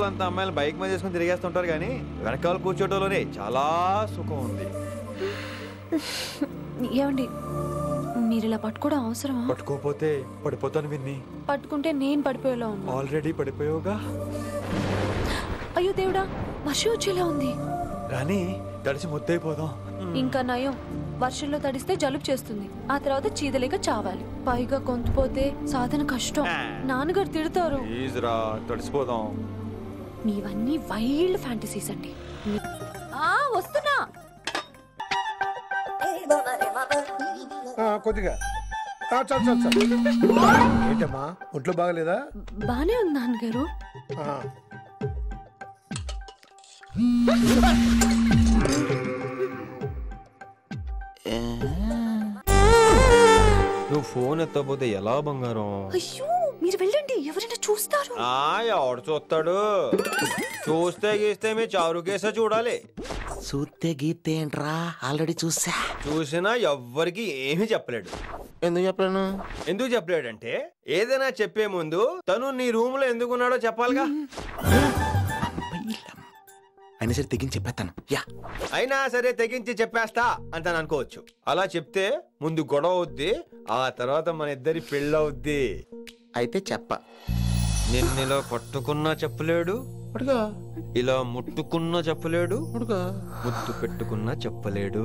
అంత అమ్మాయిలు బైక్ మీద చేసుకుని తిరిగేస్తుంటారు కానీ వెనకాల కూర్చోటంలోనే చాలా సుఖం ఉంది. ఏమండి మీరు ఇలా పట్టుకోవడం అవసరమా? పట్టుకోపోతే పడిపోతాను విన్ని. పట్టుకుంటే నేను పడిపోయేలా ఉన్నా. ఆల్రెడీ పడిపోయావుగా. అయ్యో దేవుడా, వర్షం వచ్చేలా ఉంది. రాని తడిసి ముద్దైపోదాం. ఇంకా నయం, వర్షంలో తడిస్తే జలుబు చేస్తుంది, ఆ తర్వాత చీదలేక చావాలి. పైగా కొంతపోతే సాధన కష్టం, నాన్నగారు తిడతారు. ప్లీజ్ రా, తడిసిపోదాం. మీవన్నీ వైల్డ్ ఫ్యాంటసీస్ అండి. వస్తున్నా. కొద్దిగా ఏంటమ్మా, ఒంట్లో బాగలేదా? బానే ఉంది నాన్నగారు. నువ్వు ఫోన్ ఎత్తపోతే ఎలా బంగారం? అయ్యో మీరు వెళ్ళండి, ఎవరైనా చూస్తారు. ఎవడు చూస్తాడు? చూస్తే గీస్తే మీ చారు కేసే చూడాలి. చూస్తే గీతే ఏంట్రా, ఆల్రెడీ చూసినా ఎవ్వరికి ఏమీ చెప్పలేడు. ఎందుకు చెప్పలేడంటే ఏదైనా చెప్పే ముందు తను నీ రూమ్ లో ఎందుకున్నాడో చెప్పాలిగా. అయినా సరే తెగించి చెప్పేస్తాను. అయినా సరే తెగించి చెప్పేస్తా అంటాను అనుకోవచ్చు. అలా చెప్తే ముందు గొడవ అవుద్ది, ఆ తర్వాత మన ఇద్దరి పెళ్ళవుద్ది. అయితే చెప్ప. నిన్నిలా పట్టుకున్నా చెప్పలేడు, ఇలా ముట్టుకున్నా చెప్పలేడు, ముద్దు పెట్టుకున్నా చెప్పలేడు.